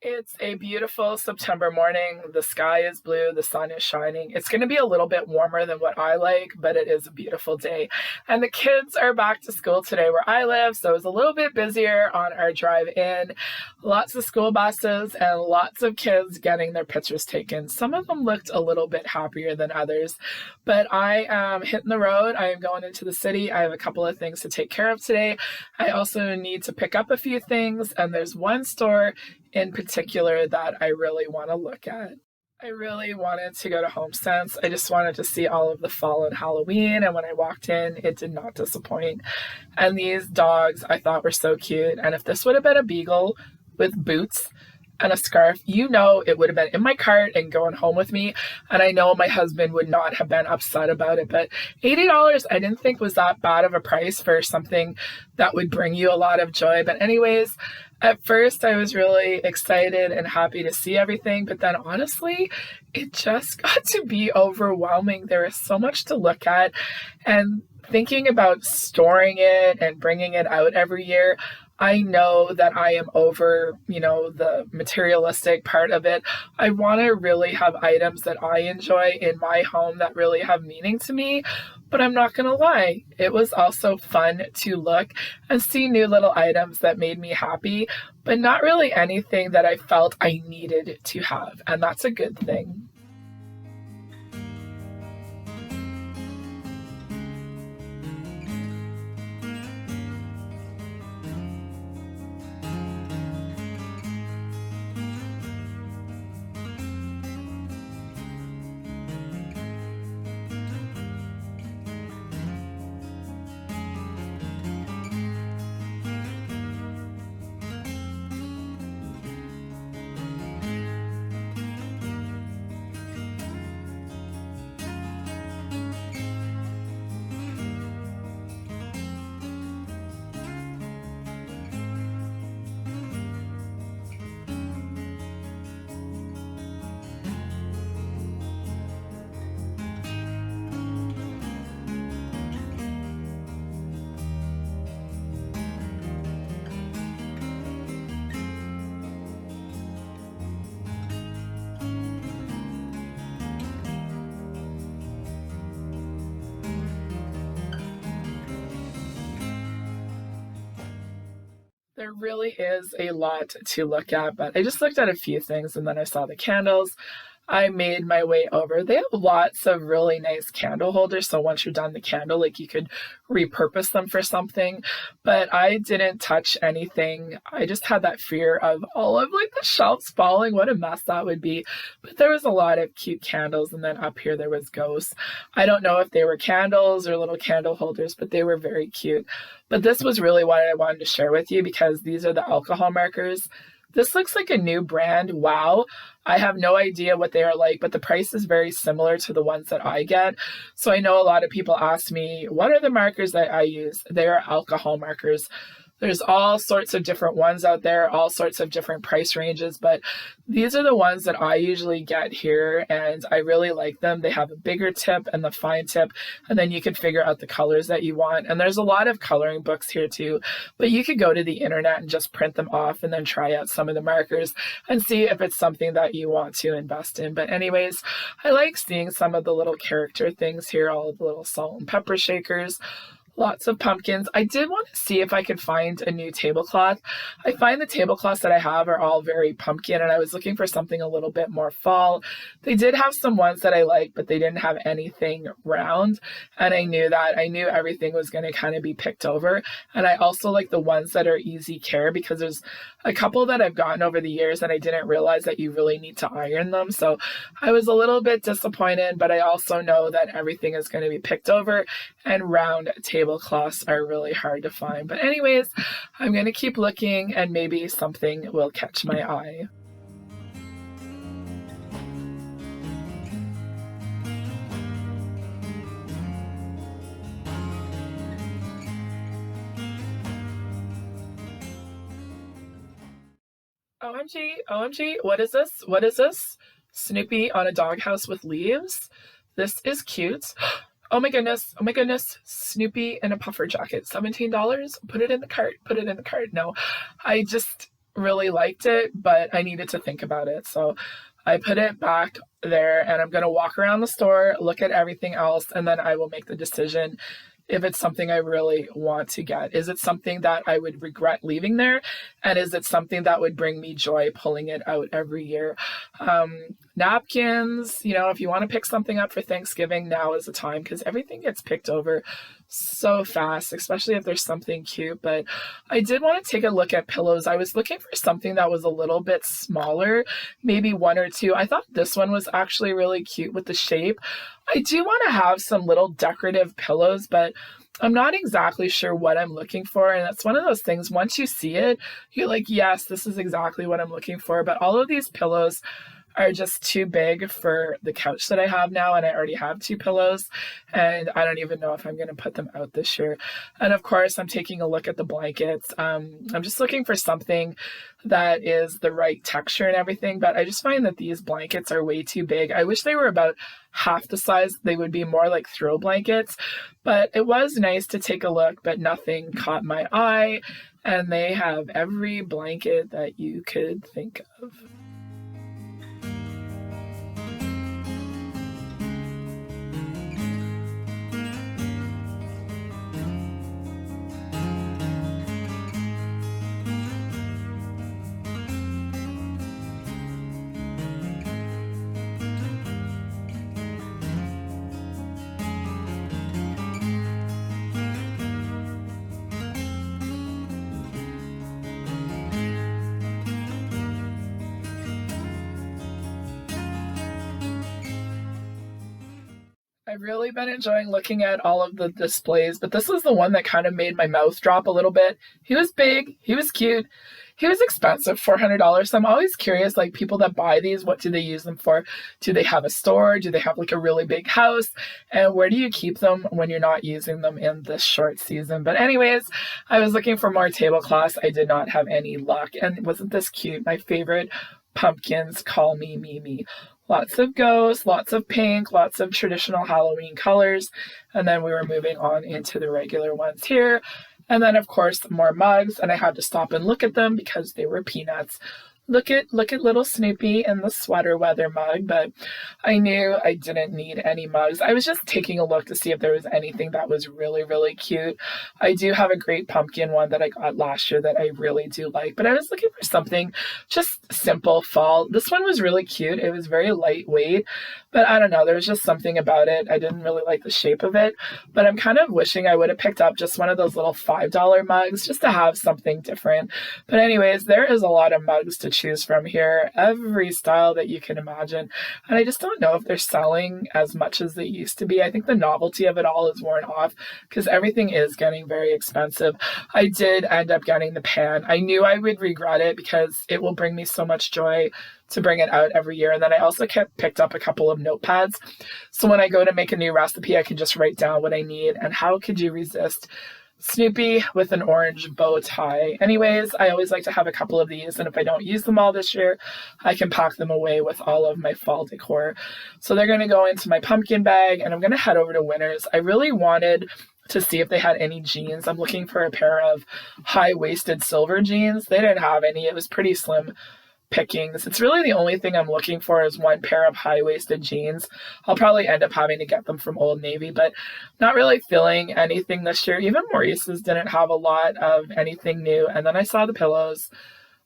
It's a beautiful September morning. The sky is blue, the sun is shining. It's going to be a little bit warmer than what I like, but it is a beautiful day. And the kids are back to school today where I live, so it's a little bit busier on our drive in. Lots of school buses and lots of kids getting their pictures taken. Some of them looked a little bit happier than others, but I am hitting the road. I am going into the city. I have a couple of things to take care of today. I also need to pick up a few things, and there's one store in particular that I really want to look at. I really wanted to go to Homesense. I just wanted to see all of the fall and Halloween, and when I walked in, it did not disappoint. And these dogs I thought were so cute. And if this would have been a beagle with boots and a scarf, it would have been in my cart and going home with me. And I know my husband would not have been upset about it. But $80 I didn't think was that bad of a price for something that would bring you a lot of joy. But anyways, at first I was really excited and happy to see everything. But then honestly, it just got to be overwhelming. There is so much to look at. And thinking about storing it and bringing it out every year, I know that I am over, the materialistic part of it. I want to really have items that I enjoy in my home that really have meaning to me. But I'm not going to lie, it was also fun to look and see new little items that made me happy, but not really anything that I felt I needed to have. And that's a good thing. There really is a lot to look at, but I just looked at a few things and then I saw the candles. I made my way over. They have lots of really nice candle holders. So once you're done the candle, you could repurpose them for something. But I didn't touch anything. I just had that fear of all of the shelves falling. What a mess that would be. But there was a lot of cute candles. And then up here there was ghosts. I don't know if they were candles or little candle holders, but they were very cute. But this was really what I wanted to share with you because these are the alcohol markers. This looks like a new brand. Wow. I have no idea what they are like, but the price is very similar to the ones that I get. So I know a lot of people ask me, what are the markers that I use? They are alcohol markers. There's all sorts of different ones out there, all sorts of different price ranges, but these are the ones that I usually get here, and I really like them. They have a bigger tip and the fine tip, and then you can figure out the colors that you want. And there's a lot of coloring books here too, but you could go to the internet and just print them off and then try out some of the markers and see if it's something that you want to invest in. But anyways, I like seeing some of the little character things here, all of the little salt and pepper shakers. Lots of pumpkins. I did want to see if I could find a new tablecloth. I find the tablecloths that I have are all very pumpkin, and I was looking for something a little bit more fall. They did have some ones that I liked, but they didn't have anything round, and I knew that. I knew everything was going to kind of be picked over, and I also like the ones that are easy care because there's a couple that I've gotten over the years and I didn't realize that you really need to iron them. So I was a little bit disappointed, but I also know that everything is going to be picked over, and round tablecloths are really hard to find. But anyways, I'm going to keep looking and maybe something will catch my eye. OMG, OMG, what is this? What is this? Snoopy on a doghouse with leaves? This is cute. Oh my goodness, oh my goodness. Snoopy in a puffer jacket, $17? Put it in the cart, put it in the cart. No, I just, really liked it, but I needed to think about it. So I put it back there and I'm going to walk around the store, look at everything else, and then I will make the decision if it's something I really want to get. Is it something that I would regret leaving there? And is it something that would bring me joy pulling it out every year? Napkins, if you want to pick something up for Thanksgiving, now is the time because everything gets picked over so fast, especially if there's something cute. But I did want to take a look at pillows. I was looking for something that was a little bit smaller, maybe one or two. I thought this one was actually really cute with the shape. I do want to have some little decorative pillows, but I'm not exactly sure what I'm looking for. And that's one of those things, once you see it, you're like, yes, this is exactly what I'm looking for. But all of these pillows are just too big for the couch that I have now, and I already have 2 pillows, and I don't even know if I'm going to put them out this year. And of course, I'm taking a look at the blankets. I'm just looking for something that is the right texture and everything, but I just find that these blankets are way too big. I wish they were about half the size. They would be more like throw blankets, but it was nice to take a look, but nothing caught my eye, and they have every blanket that you could think of. I've really been enjoying looking at all of the displays, but this was the one that kind of made my mouth drop a little bit. He was big, he was cute, he was expensive, $400. So I'm always curious, like people that buy these, what do they use them for? Do they have a store? Do they have like a really big house? And where do you keep them when you're not using them in this short season? But anyways, I was looking for more tablecloths. I did not have any luck. And wasn't this cute? My favorite pumpkins, call me Mimi. Lots of ghosts, lots of pink, lots of traditional Halloween colors. And then we were moving on into the regular ones here. And then, of course, more mugs. And I had to stop and look at them because they were peanuts. Look at little Snoopy in the sweater weather mug, but I knew I didn't need any mugs. I was just taking a look to see if there was anything that was really, really cute. I do have a great pumpkin one that I got last year that I really do like, but I was looking for something just simple fall. This one was really cute. It was very lightweight, but I don't know. There was just something about it. I didn't really like the shape of it, but I'm kind of wishing I would have picked up just one of those little $5 mugs just to have something different. But anyways, there is a lot of mugs to choose from here, every style that you can imagine. And I just don't know if they're selling as much as they used to be. I think the novelty of it all is worn off because everything is getting very expensive. I did end up getting the pan. I knew I would regret it because it will bring me so much joy to bring it out every year. And then I also picked up a couple of notepads. So when I go to make a new recipe, I can just write down what I need. And how could you resist Snoopy with an orange bow tie? Anyways, I always like to have a couple of these, and if I don't use them all this year, I can pack them away with all of my fall decor. So they're going to go into my pumpkin bag, and I'm going to head over to Winners. I really wanted to see if they had any jeans. I'm looking for a pair of high-waisted silver jeans. They didn't have any. It was pretty slim pickings. It's really the only thing I'm looking for is one pair of high-waisted jeans. I'll probably end up having to get them from Old Navy, but not really feeling anything this year. Even Maurice's didn't have a lot of anything new. And then I saw the pillows.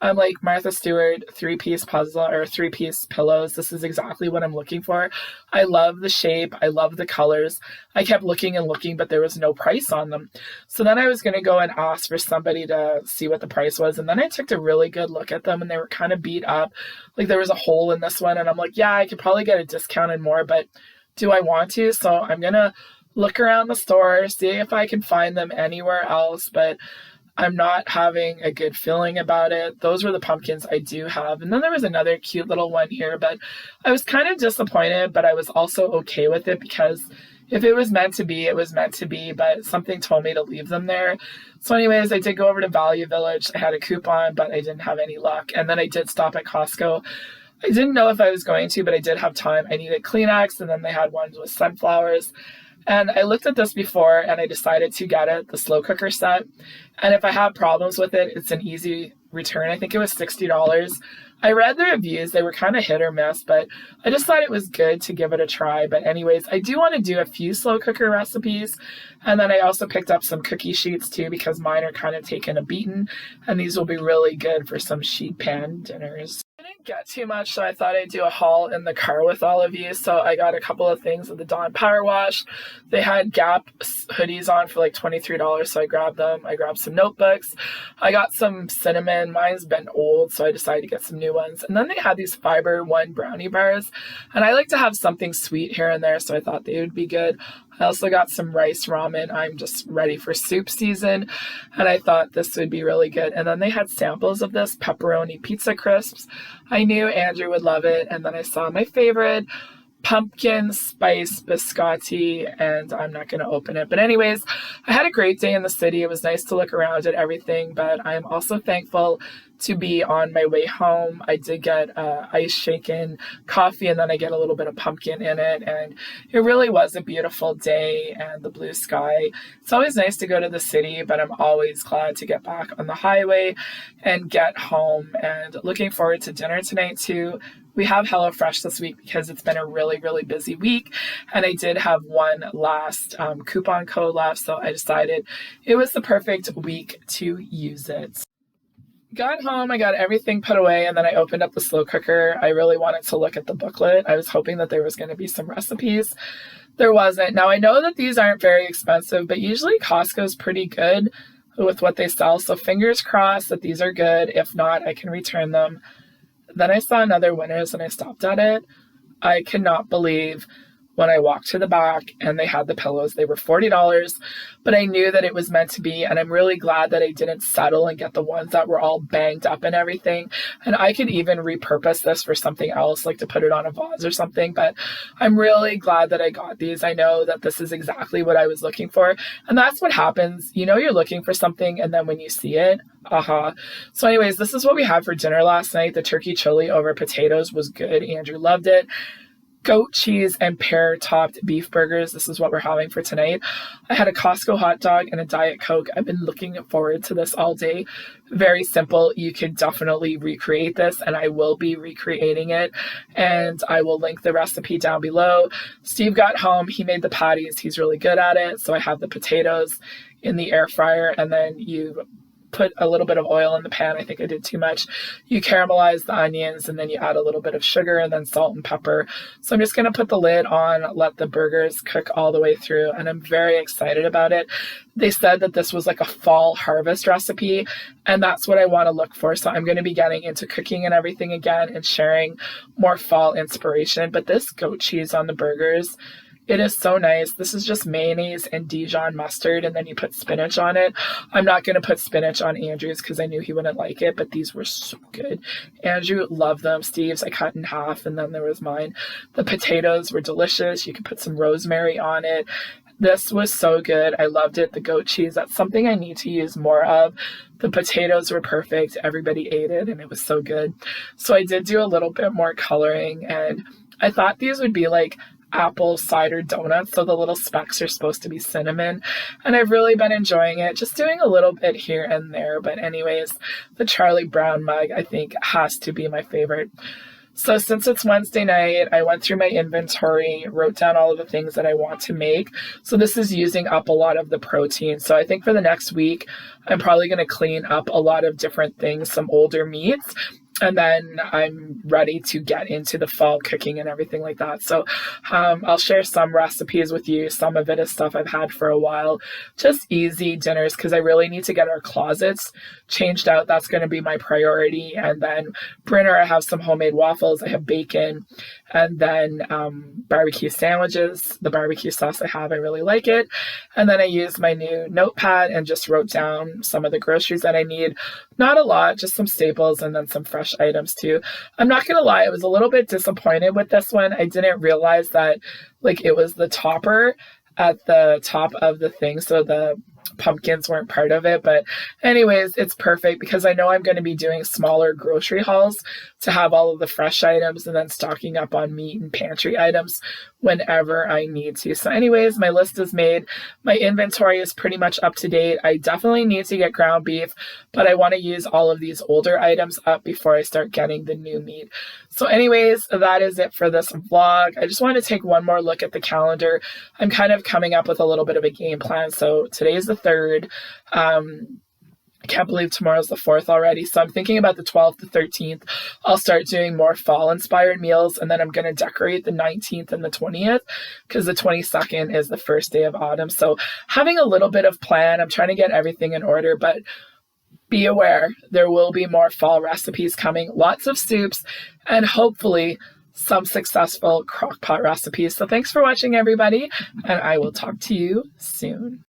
I'm like, Martha Stewart, 3-piece puzzle or 3-piece pillows. This is exactly what I'm looking for. I love the shape. I love the colors. I kept looking and looking, but there was no price on them. So then I was going to go and ask for somebody to see what the price was. And then I took a really good look at them and they were kind of beat up. Like there was a hole in this one. And I'm like, yeah, I could probably get a discount and more, but do I want to? So I'm going to look around the store, see if I can find them anywhere else. But I'm not having a good feeling about it. Those were the pumpkins I do have. And then there was another cute little one here, but I was kind of disappointed, but I was also okay with it because if it was meant to be, it was meant to be, but something told me to leave them there. So anyways, I did go over to Value Village. I had a coupon, but I didn't have any luck. And then I did stop at Costco. I didn't know if I was going to, but I did have time. I needed Kleenex, and then they had ones with sunflowers. And I looked at this before and I decided to get it, the slow cooker set. And if I have problems with it, it's an easy return. I think it was $60. I read the reviews. They were kind of hit or miss, but I just thought it was good to give it a try. But anyways, I do want to do a few slow cooker recipes. And then I also picked up some cookie sheets too, because mine are kind of taking a beating. And these will be really good for some sheet pan dinners. I didn't get too much, so I thought I'd do a haul in the car with all of you. So I got a couple of things at the Dawn Power Wash. They had Gap hoodies on for like $23, so I grabbed them. I grabbed some notebooks. I got some cinnamon. Mine's been old, so I decided to get some new ones. And then they had these Fiber One brownie bars, and I like to have something sweet here and there, so I thought they would be good. I also got some rice ramen. I'm just ready for soup season, and I thought this would be really good. And then they had samples of this pepperoni pizza crisps. I knew Andrew would love it, and then I saw my favorite, pumpkin spice biscotti, and I'm not going to open it. But anyways, I had a great day in the city. It was nice to look around at everything, but I am also thankful to be on my way home. I did get ice shaken coffee, and then I get a little bit of pumpkin in it, and it really was a beautiful day and the blue sky. It's always nice to go to the city, but I'm always glad to get back on the highway and get home, and looking forward to dinner tonight too. We have HelloFresh this week because it's been a really, really busy week, and I did have one last coupon code left, so I decided it was the perfect week to use it. Got home, I got everything put away, and then I opened up the slow cooker. I really wanted to look at the booklet. I was hoping that there was going to be some recipes. There wasn't. Now, I know that these aren't very expensive, but usually Costco's pretty good with what they sell, so fingers crossed that these are good. If not, I can return them. Then I saw another Winners, and I stopped at it. I cannot believe when I walked to the back and they had the pillows. They were $40, but I knew that it was meant to be, and I'm really glad that I didn't settle and get the ones that were all banged up and everything. And I could even repurpose this for something else, like to put it on a vase or something, but I'm really glad that I got these. I know that this is exactly what I was looking for, and that's what happens. You know you're looking for something, and then when you see it, aha. So anyways, this is what we had for dinner last night. The turkey chili over potatoes was good. Andrew loved it. Goat cheese and pear topped beef burgers. This is what we're having for tonight. I had a Costco hot dog and a Diet Coke. I've been looking forward to this all day. Very simple. You could definitely recreate this, and I will be recreating it, and I will link the recipe down below. Steve got home. He made the patties. He's really good at it. So I have the potatoes in the air fryer, and then you put a little bit of oil in the pan. I think I did too much. You caramelize the onions, and then you add a little bit of sugar and then salt and pepper. So I'm just going to put the lid on, let the burgers cook all the way through, and I'm very excited about it. They said that this was like a fall harvest recipe, and that's what I want to look for. So I'm going to be getting into cooking and everything again and sharing more fall inspiration. But this goat cheese on the burgers, it is so nice. This is just mayonnaise and Dijon mustard, and then you put spinach on it. I'm not going to put spinach on Andrew's because I knew he wouldn't like it, but these were so good. Andrew loved them. Steve's I cut in half, and then there was mine. The potatoes were delicious. You could put some rosemary on it. This was so good. I loved it. The goat cheese, that's something I need to use more of. The potatoes were perfect. Everybody ate it, and it was so good. So I did do a little bit more coloring, and I thought these would be like apple cider donuts, so the little specks are supposed to be cinnamon, and I've really been enjoying it, just doing a little bit here and there. But anyways, the Charlie Brown mug I think has to be my favorite. So since it's Wednesday night, I went through my inventory, wrote down all of the things that I want to make. So this is using up a lot of the protein. So I think for the next week, I'm probably going to clean up a lot of different things, some older meats, and then I'm ready to get into the fall cooking and everything like that. So I'll share some recipes with you. Some of it is stuff I've had for a while. Just easy dinners, because I really need to get our closets changed out. That's going to be my priority. And then Brinner, I have some homemade waffles. I have bacon. And then barbecue sandwiches. The barbecue sauce I have, I really like it. And then I used my new notepad and just wrote down some of the groceries that I need. Not a lot, just some staples and then some fresh items too. I'm not going to lie, I was a little bit disappointed with this one. I didn't realize that like it was the topper at the top of the thing. So the pumpkins weren't part of it. But anyways, it's perfect because I know I'm going to be doing smaller grocery hauls to have all of the fresh items and then stocking up on meat and pantry items whenever I need to. So anyways, my list is made. My inventory is pretty much up to date. I definitely need to get ground beef, but I want to use all of these older items up before I start getting the new meat. So anyways, that is it for this vlog. I just wanted to take one more look at the calendar. I'm kind of coming up with a little bit of a game plan. So today is the 3rd. I can't believe tomorrow's the 4th already. So I'm thinking about the 12th, the 13th. I'll start doing more fall-inspired meals, and then I'm going to decorate the 19th and the 20th because the 22nd is the first day of autumn. So having a little bit of plan. I'm trying to get everything in order, but be aware, there will be more fall recipes coming, lots of soups, and hopefully some successful crock pot recipes. So thanks for watching, everybody, and I will talk to you soon.